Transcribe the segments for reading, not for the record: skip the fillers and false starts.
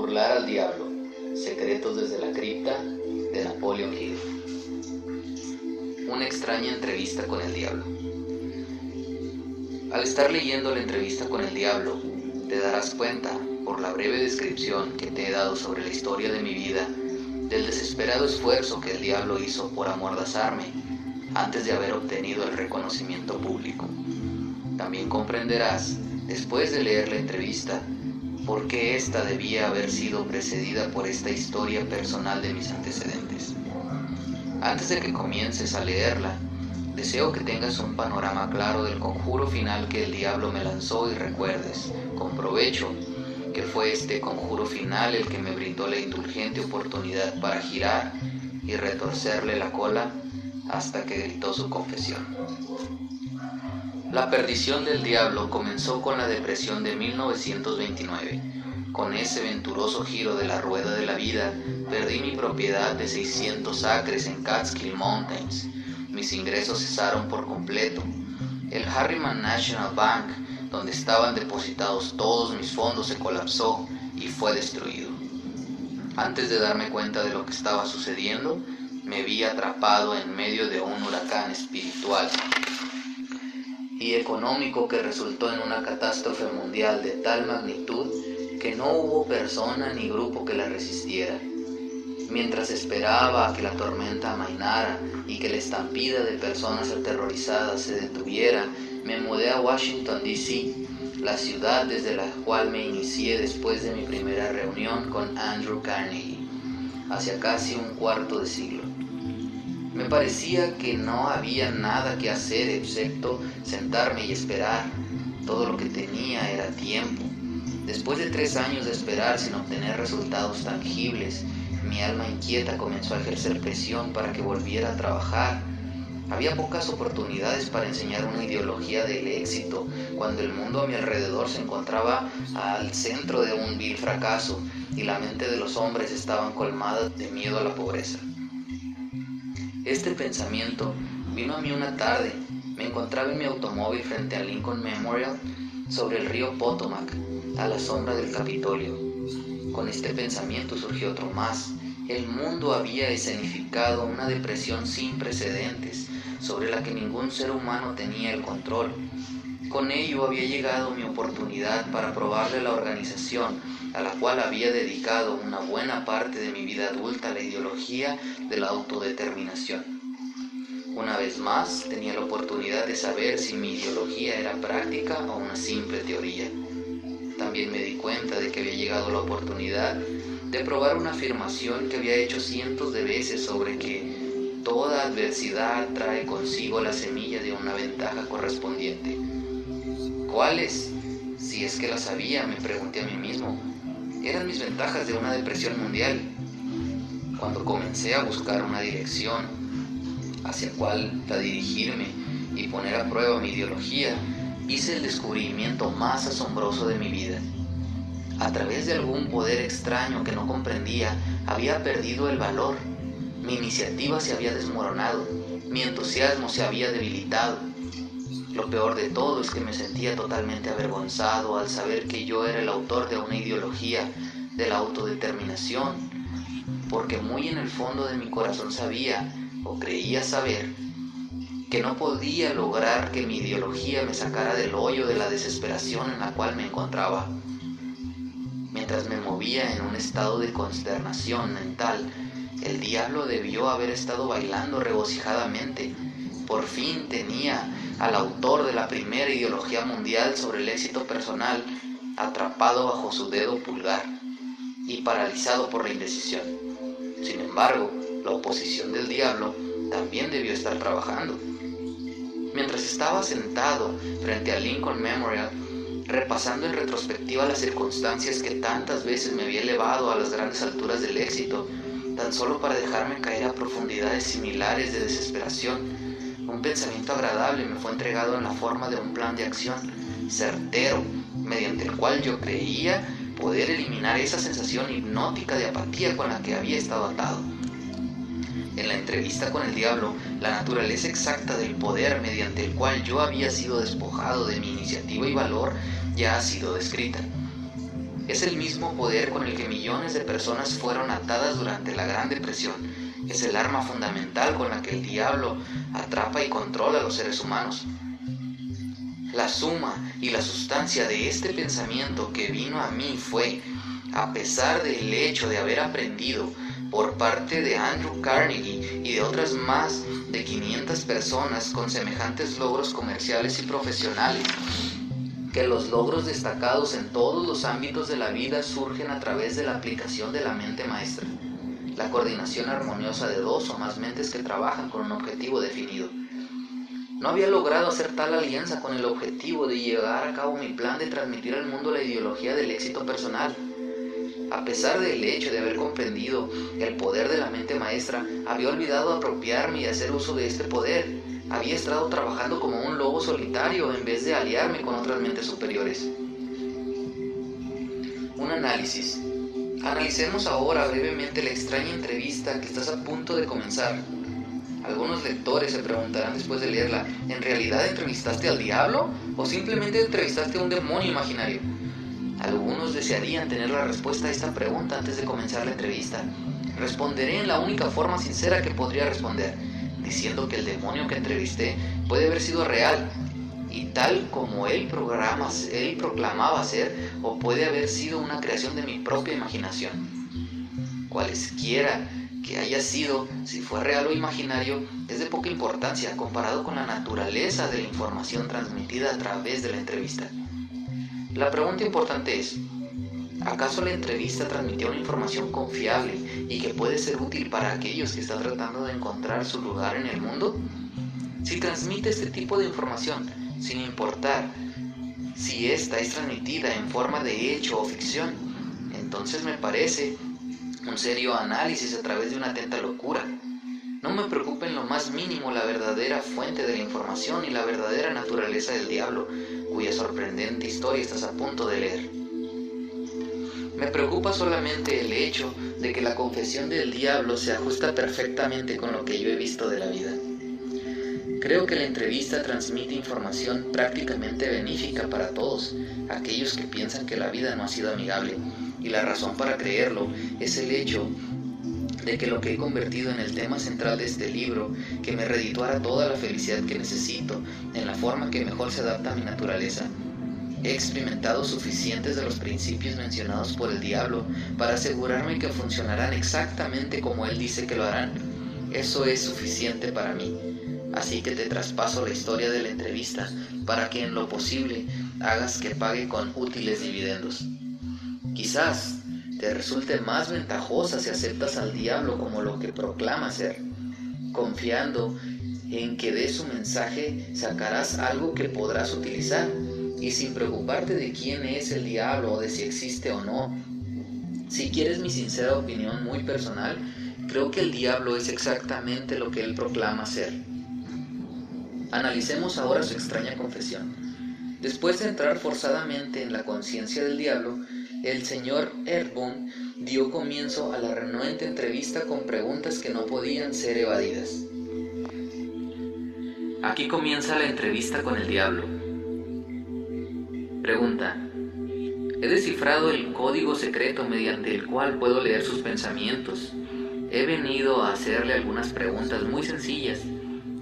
Burlar al diablo. Secretos desde la cripta de Napoleon Hill. Una extraña entrevista con el diablo. Al estar leyendo la entrevista con el diablo, te darás cuenta, por la breve descripción que te he dado sobre la historia de mi vida, del desesperado esfuerzo que el diablo hizo por amordazarme antes de haber obtenido el reconocimiento público. También comprenderás, después de leer la entrevista, por qué ésta debía haber sido precedida por esta historia personal de mis antecedentes. Antes de que comiences a leerla, deseo que tengas un panorama claro del conjuro final que el diablo me lanzó y recuerdes, con provecho, que fue este conjuro final el que me brindó la indulgente oportunidad para girar y retorcerle la cola hasta que gritó su confesión. La perdición del diablo comenzó con la depresión de 1929. Con ese venturoso giro de la rueda de la vida, perdí mi propiedad de 600 acres en Catskill Mountains. Mis ingresos cesaron por completo. El Harriman National Bank, donde estaban depositados todos mis fondos, se colapsó y fue destruido. Antes de darme cuenta de lo que estaba sucediendo, me vi atrapado en medio de un huracán espiritual y económico que resultó en una catástrofe mundial de tal magnitud que no hubo persona ni grupo que la resistiera. Mientras esperaba a que la tormenta amainara y que la estampida de personas aterrorizadas se detuviera, me mudé a Washington, D.C., la ciudad desde la cual me inicié después de mi primera reunión con Andrew Carnegie, hacia casi un cuarto de siglo. Me parecía que no había nada que hacer excepto sentarme y esperar. Todo lo que tenía era tiempo. Después de 3 años de esperar sin obtener resultados tangibles, mi alma inquieta comenzó a ejercer presión para que volviera a trabajar. Había pocas oportunidades para enseñar una ideología del éxito, cuando el mundo a mi alrededor se encontraba al centro de un vil fracaso y la mente de los hombres estaban colmadas de miedo a la pobreza. Este pensamiento vino a mí una tarde. Me encontraba en mi automóvil frente al Lincoln Memorial sobre el río Potomac, a la sombra del Capitolio. Con este pensamiento surgió otro más. El mundo había escenificado una depresión sin precedentes, sobre la que ningún ser humano tenía el control. Con ello había llegado mi oportunidad para probarle a la organización, a la cual había dedicado una buena parte de mi vida adulta, la ideología de la autodeterminación. Una vez más, tenía la oportunidad de saber si mi ideología era práctica o una simple teoría. También me di cuenta de que había llegado la oportunidad de probar una afirmación que había hecho cientos de veces sobre que toda adversidad trae consigo la semilla de una ventaja correspondiente. ¿Cuáles? Si es que las sabía, me pregunté a mí mismo. Eran mis ventajas de una depresión mundial. Cuando comencé a buscar una dirección hacia cuál dirigirme y poner a prueba mi ideología, hice el descubrimiento más asombroso de mi vida. A través de algún poder extraño que no comprendía, había perdido el valor. Mi iniciativa se había desmoronado, mi entusiasmo se había debilitado. Lo peor de todo es que me sentía totalmente avergonzado al saber que yo era el autor de una ideología de la autodeterminación, porque muy en el fondo de mi corazón sabía, o creía saber, que no podía lograr que mi ideología me sacara del hoyo de la desesperación en la cual me encontraba. Mientras me movía en un estado de consternación mental, el diablo debió haber estado bailando regocijadamente. Por fin tenía al autor de la primera ideología mundial sobre el éxito personal atrapado bajo su dedo pulgar y paralizado por la indecisión. Sin embargo, la oposición del diablo también debió estar trabajando. Mientras estaba sentado frente al Lincoln Memorial, repasando en retrospectiva las circunstancias que tantas veces me había elevado a las grandes alturas del éxito, tan solo para dejarme caer a profundidades similares de desesperación, un pensamiento agradable me fue entregado en la forma de un plan de acción certero, mediante el cual yo creía poder eliminar esa sensación hipnótica de apatía con la que había estado atado. En la entrevista con el diablo, la naturaleza exacta del poder mediante el cual yo había sido despojado de mi iniciativa y valor ya ha sido descrita. Es el mismo poder con el que millones de personas fueron atadas durante la Gran Depresión. Es el arma fundamental con la que el diablo atrapa y controla a los seres humanos. La suma y la sustancia de este pensamiento que vino a mí fue, a pesar del hecho de haber aprendido por parte de Andrew Carnegie y de otras más de 500 personas con semejantes logros comerciales y profesionales, que los logros destacados en todos los ámbitos de la vida surgen a través de la aplicación de la mente maestra, la coordinación armoniosa de dos o más mentes que trabajan con un objetivo definido. No había logrado hacer tal alianza con el objetivo de llevar a cabo mi plan de transmitir al mundo la ideología del éxito personal. A pesar del hecho de haber comprendido el poder de la mente maestra, había olvidado apropiarme y hacer uso de este poder. Había estado trabajando como un lobo solitario en vez de aliarme con otras mentes superiores. Un análisis. Analicemos ahora brevemente la extraña entrevista que estás a punto de comenzar. Algunos lectores se preguntarán después de leerla, ¿en realidad entrevistaste al diablo o simplemente entrevistaste a un demonio imaginario? Algunos desearían tener la respuesta a esta pregunta antes de comenzar la entrevista. Responderé en la única forma sincera que podría responder, diciendo que el demonio que entrevisté puede haber sido real y tal como él proclamaba ser, o puede haber sido una creación de mi propia imaginación. Cualesquiera que haya sido, si fue real o imaginario, es de poca importancia comparado con la naturaleza de la información transmitida a través de la entrevista. La pregunta importante es, ¿acaso la entrevista transmitió una información confiable y que puede ser útil para aquellos que están tratando de encontrar su lugar en el mundo? Si transmite este tipo de información, sin importar si esta es transmitida en forma de hecho o ficción, entonces me parece un serio análisis a través de una atenta locura. No me preocupa en lo más mínimo la verdadera fuente de la información y la verdadera naturaleza del diablo, cuya sorprendente historia estás a punto de leer. Me preocupa solamente el hecho de que la confesión del diablo se ajusta perfectamente con lo que yo he visto de la vida. Creo que la entrevista transmite información prácticamente benéfica para todos aquellos que piensan que la vida no ha sido amigable, y la razón para creerlo es el hecho de que lo que he convertido en el tema central de este libro, que me redituara toda la felicidad que necesito en la forma que mejor se adapta a mi naturaleza. He experimentado suficientes de los principios mencionados por el diablo para asegurarme que funcionarán exactamente como él dice que lo harán. Eso es suficiente para mí. Así que te traspaso la historia de la entrevista para que en lo posible hagas que pague con útiles dividendos. Quizás te resulte más ventajosa si aceptas al diablo como lo que proclama ser, confiando en que de su mensaje sacarás algo que podrás utilizar, y sin preocuparte de quién es el diablo o de si existe o no. Si quieres mi sincera opinión muy personal, creo que el diablo es exactamente lo que él proclama ser. Analicemos ahora su extraña confesión. Después de entrar forzadamente en la conciencia del diablo, el señor Earthbound dio comienzo a la renuente entrevista con preguntas que no podían ser evadidas. Aquí comienza la entrevista con el diablo. Pregunta: he descifrado el código secreto mediante el cual puedo leer sus pensamientos. He venido a hacerle algunas preguntas muy sencillas.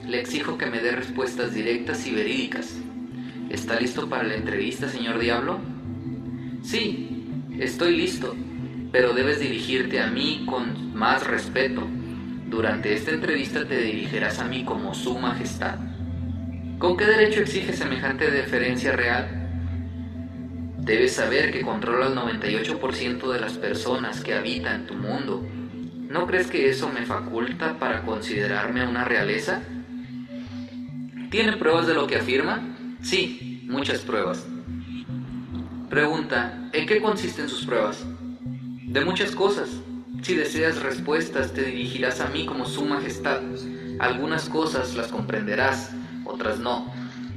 Le exijo que me dé respuestas directas y verídicas. ¿Está listo para la entrevista, señor Diablo? Sí, estoy listo, pero debes dirigirte a mí con más respeto. Durante esta entrevista te dirigirás a mí como Su Majestad. ¿Con qué derecho exige semejante deferencia real? Debes saber que controlo al 98% de las personas que habitan tu mundo. ¿No crees que eso me faculta para considerarme una realeza? ¿Tiene pruebas de lo que afirma? Sí, muchas pruebas. Pregunta: ¿en qué consisten sus pruebas? De muchas cosas. Si deseas respuestas, te dirigirás a mí como Su Majestad. Algunas cosas las comprenderás, otras no.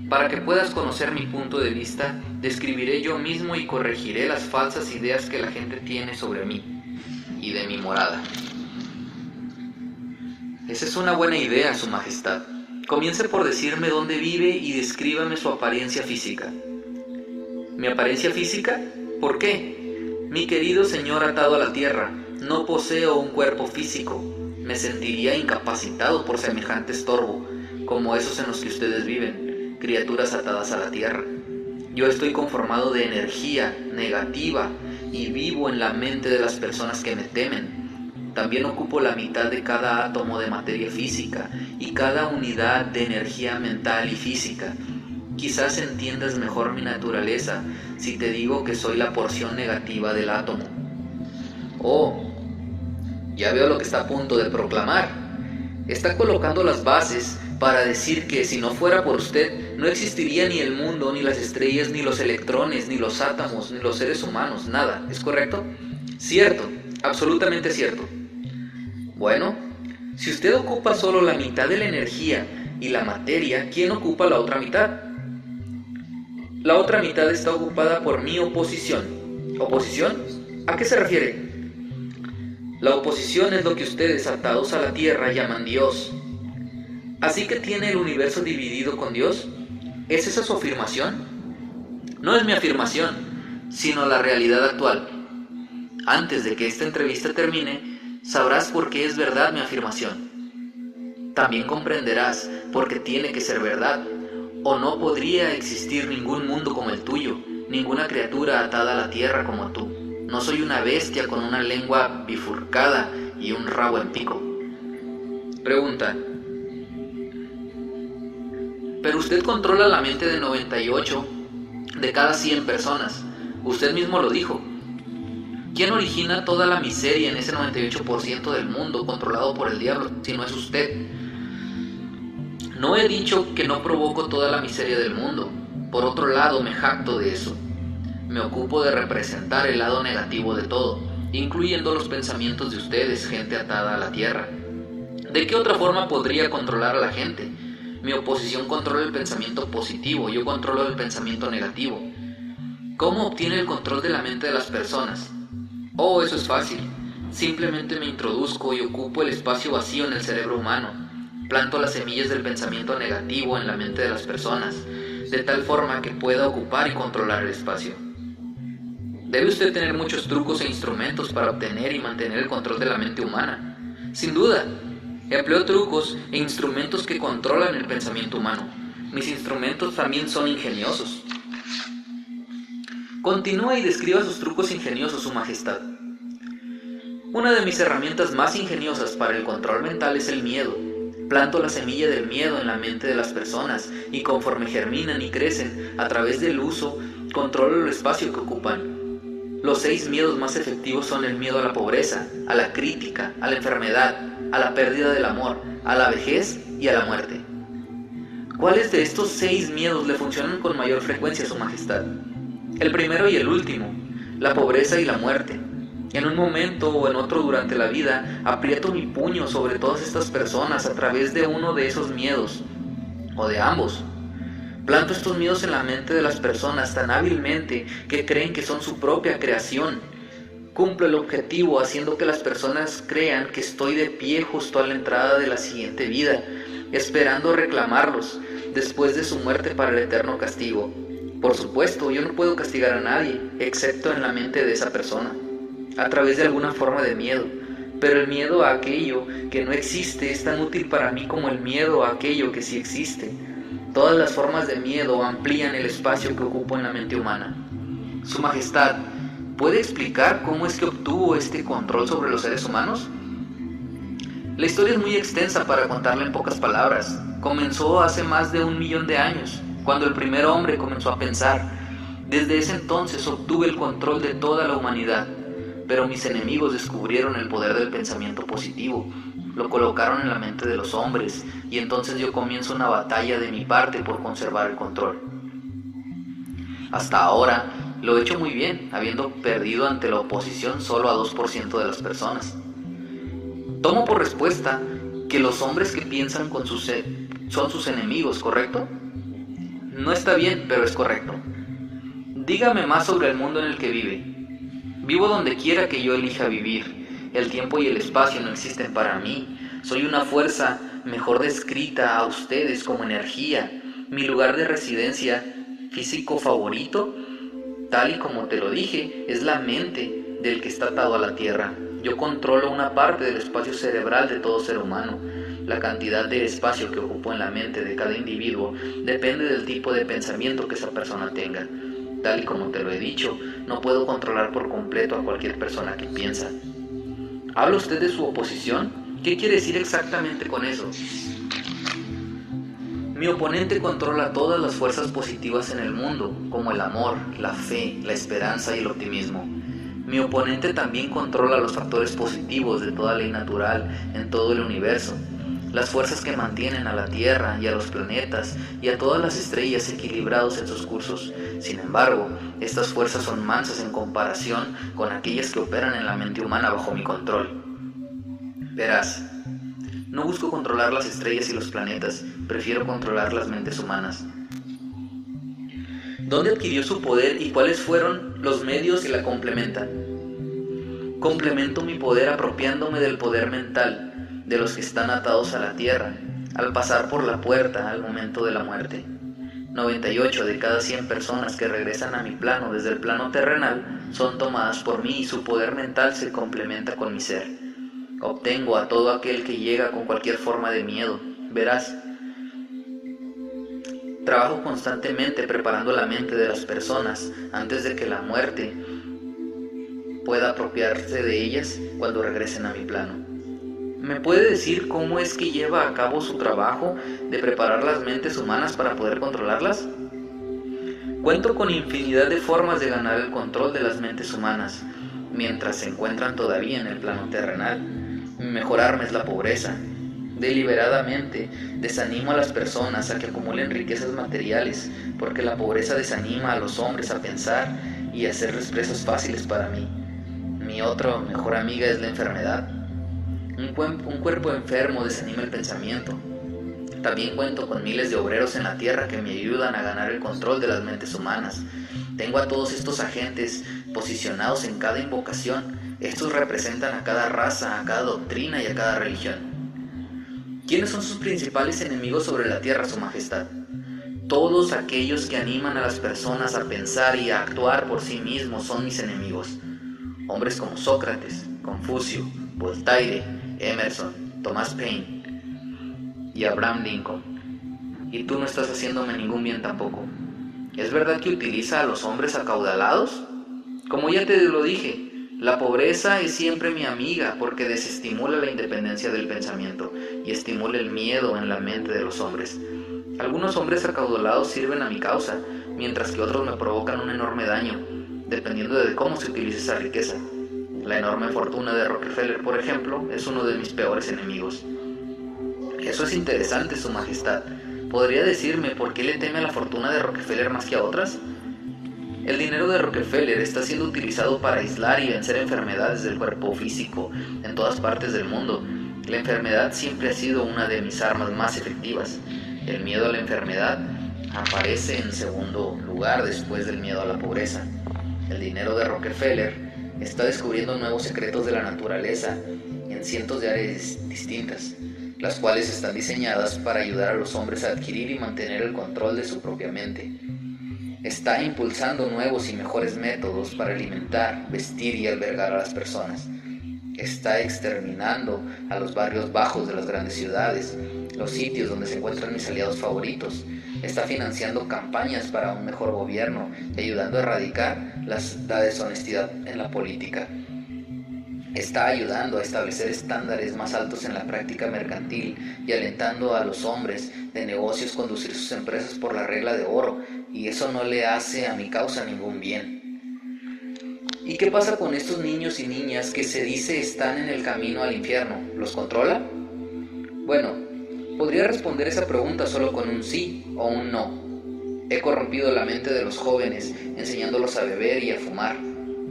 Para que puedas conocer mi punto de vista, describiré yo mismo y corregiré las falsas ideas que la gente tiene sobre mí y de mi morada. Esa es una buena idea, Su Majestad. Comience por decirme dónde vive y descríbame su apariencia física. ¿Mi apariencia física? ¿Por qué? Mi querido señor atado a la tierra, no poseo un cuerpo físico. Me sentiría incapacitado por semejante estorbo, como esos en los que ustedes viven, criaturas atadas a la tierra. Yo estoy conformado de energía negativa y vivo en la mente de las personas que me temen. También ocupo la mitad de cada átomo de materia física y cada unidad de energía mental y física. Quizás entiendas mejor mi naturaleza si te digo que soy la porción negativa del átomo. Oh, ya veo lo que está a punto de proclamar. Está colocando las bases para decir que si no fuera por usted, no existiría ni el mundo, ni las estrellas, ni los electrones, ni los átomos, ni los seres humanos, nada. ¿Es correcto? Cierto, absolutamente cierto. Bueno, si usted ocupa solo la mitad de la energía y la materia, ¿quién ocupa la otra mitad? La otra mitad está ocupada por mi oposición. ¿Oposición? ¿A qué se refiere? La oposición es lo que ustedes, atados a la tierra, llaman Dios. ¿Así que tiene el universo dividido con Dios? ¿Es esa su afirmación? No es mi afirmación, sino la realidad actual. Antes de que esta entrevista termine, sabrás por qué es verdad mi afirmación. También comprenderás por qué tiene que ser verdad, o no podría existir ningún mundo como el tuyo, ninguna criatura atada a la tierra como tú. No soy una bestia con una lengua bifurcada y un rabo en pico. Pregunta. Pero usted controla la mente de 98 de cada 100 personas. Usted mismo lo dijo. ¿Quién origina toda la miseria en ese 98% del mundo controlado por el diablo, si no es usted? No he dicho que no provoco toda la miseria del mundo. Por otro lado, me jacto de eso. Me ocupo de representar el lado negativo de todo, incluyendo los pensamientos de ustedes, gente atada a la tierra. ¿De qué otra forma podría controlar a la gente? Mi oposición controla el pensamiento positivo, yo controlo el pensamiento negativo. ¿Cómo obtiene el control de la mente de las personas? Oh, eso es fácil. Simplemente me introduzco y ocupo el espacio vacío en el cerebro humano. Planto las semillas del pensamiento negativo en la mente de las personas, de tal forma que pueda ocupar y controlar el espacio. Debe usted tener muchos trucos e instrumentos para obtener y mantener el control de la mente humana. Sin duda, empleo trucos e instrumentos que controlan el pensamiento humano. Mis instrumentos también son ingeniosos. Continúa y describa sus trucos ingeniosos, Su Majestad. Una de mis herramientas más ingeniosas para el control mental es el miedo. Planto la semilla del miedo en la mente de las personas y conforme germinan y crecen a través del uso, controlo el espacio que ocupan. Los 6 miedos más efectivos son el miedo a la pobreza, a la crítica, a la enfermedad, a la pérdida del amor, a la vejez y a la muerte. ¿Cuáles de estos 6 miedos le funcionan con mayor frecuencia, Su Majestad? El primero y el último, la pobreza y la muerte. En un momento o en otro durante la vida, aprieto mi puño sobre todas estas personas a través de uno de esos miedos, o de ambos. Planto estos miedos en la mente de las personas tan hábilmente que creen que son su propia creación. Cumplo el objetivo haciendo que las personas crean que estoy de pie justo a la entrada de la siguiente vida, esperando reclamarlos después de su muerte para el eterno castigo. Por supuesto, yo no puedo castigar a nadie, excepto en la mente de esa persona, a través de alguna forma de miedo. Pero el miedo a aquello que no existe es tan útil para mí como el miedo a aquello que sí existe. Todas las formas de miedo amplían el espacio que ocupo en la mente humana. Su Majestad, ¿puede explicar cómo es que obtuvo este control sobre los seres humanos? La historia es muy extensa para contarla en pocas palabras. Comenzó hace más de 1 millón de años, cuando el primer hombre comenzó a pensar. Desde ese entonces obtuve el control de toda la humanidad, pero mis enemigos descubrieron el poder del pensamiento positivo. Lo colocaron en la mente de los hombres y entonces yo comienzo una batalla de mi parte por conservar el control. Hasta ahora lo he hecho muy bien, habiendo perdido ante la oposición solo a 2% de las personas. Tomo por respuesta que los hombres que piensan con son sus enemigos, ¿correcto? No está bien, pero es correcto. Dígame más sobre el mundo en el que vive. Vivo donde quiera que yo elija vivir. El tiempo y el espacio no existen para mí. Soy una fuerza mejor descrita a ustedes como energía. Mi lugar de residencia físico favorito, tal y como te lo dije, es la mente. del que está atado a la tierra. Yo controlo una parte del espacio cerebral de todo ser humano. La cantidad de espacio que ocupo en la mente de cada individuo depende del tipo de pensamiento que esa persona tenga. Tal y como te lo he dicho, no puedo controlar por completo a cualquier persona que piensa. ¿Habla usted de su oposición? ¿Qué quiere decir exactamente con eso? Mi oponente controla todas las fuerzas positivas en el mundo, como el amor, la fe, la esperanza y el optimismo. Mi oponente también controla los factores positivos de toda ley natural en todo el universo, las fuerzas que mantienen a la Tierra y a los planetas y a todas las estrellas equilibrados en sus cursos. Sin embargo, estas fuerzas son mansas en comparación con aquellas que operan en la mente humana bajo mi control. Verás, no busco controlar las estrellas y los planetas, prefiero controlar las mentes humanas. ¿Dónde adquirió su poder y cuáles fueron los medios que la complementan? Complemento mi poder apropiándome del poder mental de los que están atados a la tierra, al pasar por la puerta al momento de la muerte. 98 de cada 100 personas que regresan a mi plano desde el plano terrenal son tomadas por mí y su poder mental se complementa con mi ser. Obtengo a todo aquel que llega con cualquier forma de miedo. Verás, trabajo constantemente preparando la mente de las personas antes de que la muerte pueda apropiarse de ellas cuando regresen a mi plano. ¿Me puede decir cómo es que lleva a cabo su trabajo de preparar las mentes humanas para poder controlarlas? Cuento con infinidad de formas de ganar el control de las mentes humanas mientras se encuentran todavía en el plano terrenal. Mi mejor arma es la pobreza. Deliberadamente desanimo a las personas a que acumulen riquezas materiales, porque la pobreza desanima a los hombres a pensar y a hacerles presas fáciles para mí. Mi otra mejor amiga es la enfermedad. Un cuerpo enfermo desanima el pensamiento. También cuento con miles de obreros en la tierra que me ayudan a ganar el control de las mentes humanas. Tengo a todos estos agentes posicionados en cada invocación. Estos representan a cada raza, a cada doctrina y a cada religión. ¿Quiénes son sus principales enemigos sobre la tierra, Su Majestad? Todos aquellos que animan a las personas a pensar y a actuar por sí mismos son mis enemigos. Hombres como Sócrates, Confucio, Voltaire, Emerson, Thomas Paine y Abraham Lincoln. Y tú no estás haciéndome ningún bien tampoco. ¿Es verdad que utiliza a los hombres acaudalados? Como ya te lo dije, la pobreza es siempre mi amiga porque desestimula la independencia del pensamiento y estimula el miedo en la mente de los hombres. Algunos hombres acaudalados sirven a mi causa, mientras que otros me provocan un enorme daño, dependiendo de cómo se utilice esa riqueza. La enorme fortuna de Rockefeller, por ejemplo, es uno de mis peores enemigos. Eso es interesante, Su Majestad. ¿Podría decirme por qué le teme a la fortuna de Rockefeller más que a otras? El dinero de Rockefeller está siendo utilizado para aislar y vencer enfermedades del cuerpo físico en todas partes del mundo. La enfermedad siempre ha sido una de mis armas más efectivas. El miedo a la enfermedad aparece en segundo lugar después del miedo a la pobreza. El dinero de Rockefeller está descubriendo nuevos secretos de la naturaleza en cientos de áreas distintas, las cuales están diseñadas para ayudar a los hombres a adquirir y mantener el control de su propia mente. Está impulsando nuevos y mejores métodos para alimentar, vestir y albergar a las personas. Está exterminando a los barrios bajos de las grandes ciudades, los sitios donde se encuentran mis aliados favoritos. Está financiando campañas para un mejor gobierno y ayudando a erradicar la deshonestidad en la política. Está ayudando a establecer estándares más altos en la práctica mercantil y alentando a los hombres de negocios conducir sus empresas por la regla de oro, y eso no le hace a mi causa ningún bien. ¿Y qué pasa con estos niños y niñas que se dice están en el camino al infierno? ¿Los controla? Bueno, podría responder esa pregunta solo con un sí o un no. He corrompido la mente de los jóvenes enseñándolos a beber y a fumar,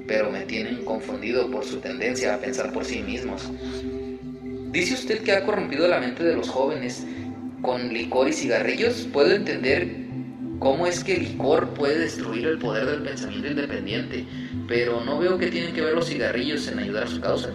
pero me tienen confundido por su tendencia a pensar por sí mismos. ¿Dice usted que ha corrompido la mente de los jóvenes con licor y cigarrillos? Puedo entender cómo es que el licor puede destruir el poder del pensamiento independiente, pero no veo que tienen que ver los cigarrillos en ayudar a su causa.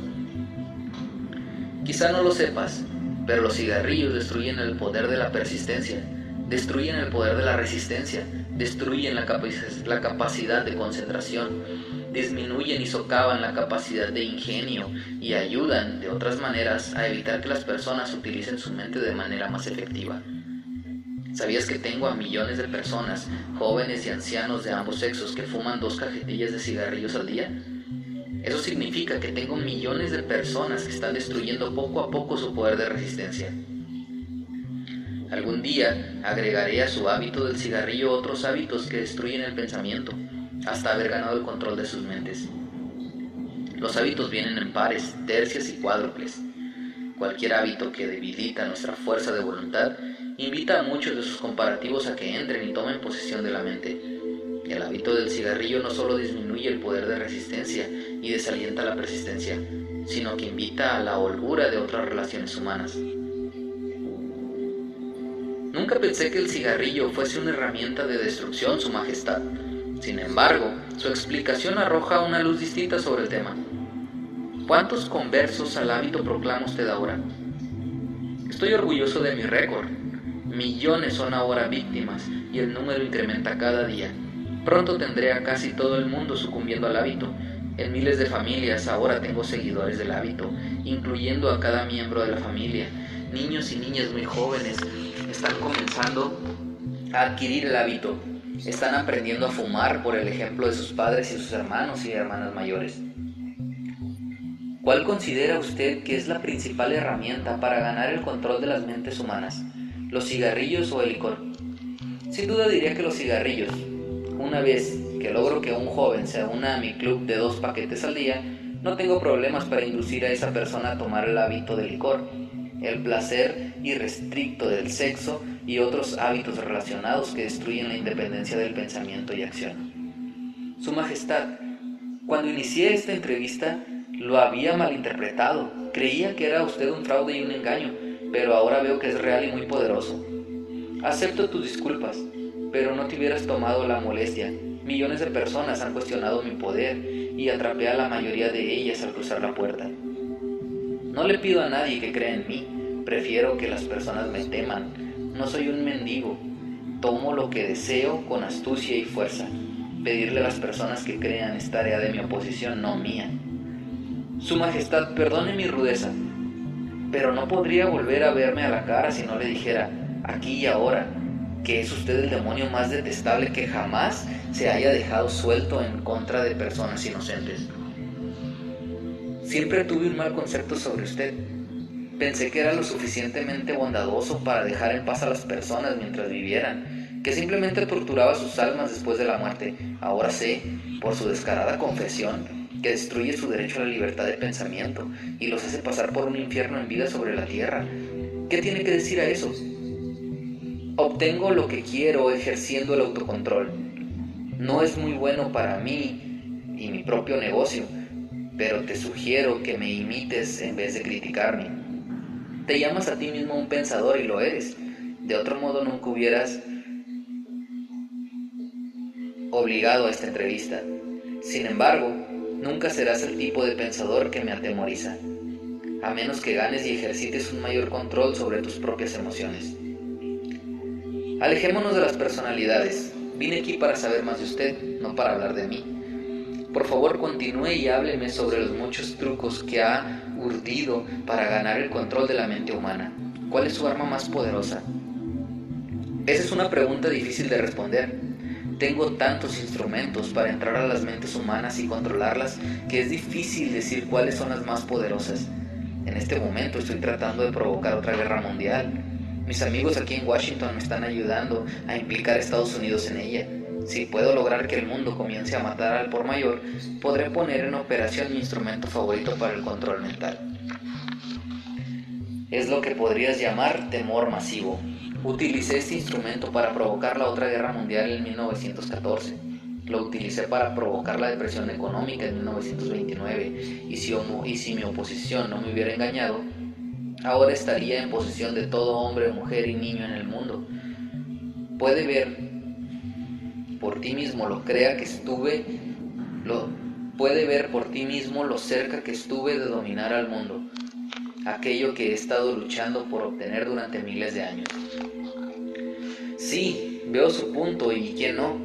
Quizá no lo sepas, pero los cigarrillos destruyen el poder de la persistencia, destruyen el poder de la resistencia, destruyen la capacidad de concentración. disminuyen y socavan la capacidad de ingenio y ayudan, de otras maneras, a evitar que las personas utilicen su mente de manera más efectiva. ¿Sabías que tengo a millones de personas, jóvenes y ancianos de ambos sexos, que fuman 2 cajetillas de cigarrillos al día? Eso significa que tengo millones de personas que están destruyendo poco a poco su poder de resistencia. Algún día agregaré a su hábito del cigarrillo otros hábitos que destruyen el pensamiento, hasta haber ganado el control de sus mentes. Los hábitos vienen en pares, tercias y cuádruples. Cualquier hábito que debilita nuestra fuerza de voluntad invita a muchos de sus comparativos a que entren y tomen posesión de la mente. El hábito del cigarrillo no solo disminuye el poder de resistencia y desalienta la persistencia, sino que invita a la holgura de otras relaciones humanas. Nunca pensé que el cigarrillo fuese una herramienta de destrucción, Su Majestad. Sin embargo, su explicación arroja una luz distinta sobre el tema. ¿Cuántos conversos al hábito proclama usted ahora? Estoy orgulloso de mi récord. Millones son ahora víctimas y el número incrementa cada día. Pronto tendré a casi todo el mundo sucumbiendo al hábito. En miles de familias ahora tengo seguidores del hábito, incluyendo a cada miembro de la familia. Niños y niñas muy jóvenes están comenzando a adquirir el hábito. Están aprendiendo a fumar por el ejemplo de sus padres y sus hermanos y hermanas mayores. ¿Cuál considera usted que es la principal herramienta para ganar el control de las mentes humanas? ¿Los cigarrillos o el licor? Sin duda diría que los cigarrillos. Una vez que logro que un joven se una a mi club de 2 paquetes al día, no tengo problemas para inducir a esa persona a tomar el hábito del licor, el placer irrestricto del sexo y otros hábitos relacionados que destruyen la independencia del pensamiento y acción. Su Majestad, cuando inicié esta entrevista, lo había malinterpretado. Creía que era usted un fraude y un engaño, pero ahora veo que es real y muy poderoso. Acepto tus disculpas, pero no te hubieras tomado la molestia. Millones de personas han cuestionado mi poder y atrapé a la mayoría de ellas al cruzar la puerta. No le pido a nadie que crea en mí, prefiero que las personas me teman. No soy un mendigo, tomo lo que deseo con astucia y fuerza. Pedirle a las personas que crean es tarea de mi oposición, no mía. Su Majestad, perdone mi rudeza, pero no podría volver a verme a la cara si no le dijera, aquí y ahora, que es usted el demonio más detestable que jamás se haya dejado suelto en contra de personas inocentes. Siempre tuve un mal concepto sobre usted. Pensé que era lo suficientemente bondadoso para dejar en paz a las personas mientras vivieran, que simplemente torturaba sus almas después de la muerte. Ahora sé, por su descarada confesión, que destruye su derecho a la libertad de pensamiento y los hace pasar por un infierno en vida sobre la tierra. ¿Qué tiene que decir a eso? Obtengo lo que quiero ejerciendo el autocontrol. No es muy bueno para mí y mi propio negocio, pero te sugiero que me imites en vez de criticarme. Te llamas a ti mismo un pensador y lo eres. De otro modo nunca hubieras obligado a esta entrevista. Sin embargo, nunca serás el tipo de pensador que me atemoriza, a menos que ganes y ejercites un mayor control sobre tus propias emociones. Alejémonos de las personalidades. Vine aquí para saber más de usted, no para hablar de mí. Por favor, continúe y hábleme sobre los muchos trucos que ha urdido para ganar el control de la mente humana. ¿Cuál es su arma más poderosa? Esa es una pregunta difícil de responder. Tengo tantos instrumentos para entrar a las mentes humanas y controlarlas que es difícil decir cuáles son las más poderosas. En este momento estoy tratando de provocar otra guerra mundial. Mis amigos aquí en Washington me están ayudando a implicar a Estados Unidos en ella. Si puedo lograr que el mundo comience a matar al por mayor, podré poner en operación mi instrumento favorito para el control mental. Es lo que podrías llamar temor masivo. Utilicé este instrumento para provocar la otra guerra mundial en 1914. Lo utilicé para provocar la depresión económica en 1929. Y si mi oposición no me hubiera engañado, ahora estaría en posesión de todo hombre, mujer y niño en el mundo. Puede ver por ti mismo puede ver por ti mismo lo cerca que estuve de dominar al mundo, aquello que he estado luchando por obtener durante miles de años. Sí, veo su punto y quién no.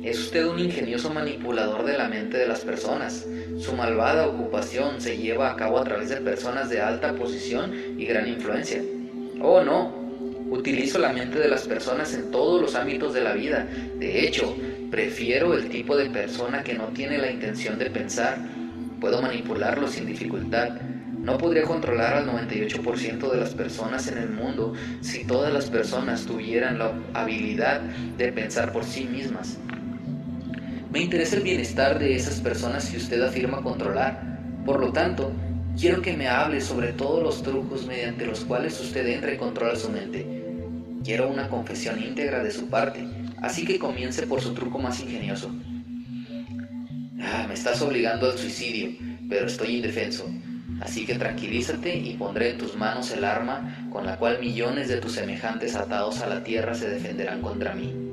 Es usted un ingenioso manipulador de la mente de las personas. Su malvada ocupación se lleva a cabo a través de personas de alta posición y gran influencia. Oh, no. Utilizo la mente de las personas en todos los ámbitos de la vida. De hecho, prefiero el tipo de persona que no tiene la intención de pensar. Puedo manipularlo sin dificultad. No podría controlar al 98% de las personas en el mundo si todas las personas tuvieran la habilidad de pensar por sí mismas. Me interesa el bienestar de esas personas que usted afirma controlar. Por lo tanto, quiero que me hable sobre todos los trucos mediante los cuales usted entra y controla su mente. Quiero una confesión íntegra de su parte, así que comience por su truco más ingenioso. Me estás obligando al suicidio, pero estoy indefenso. Así que tranquilízate y pondré en tus manos el arma con la cual millones de tus semejantes atados a la tierra se defenderán contra mí.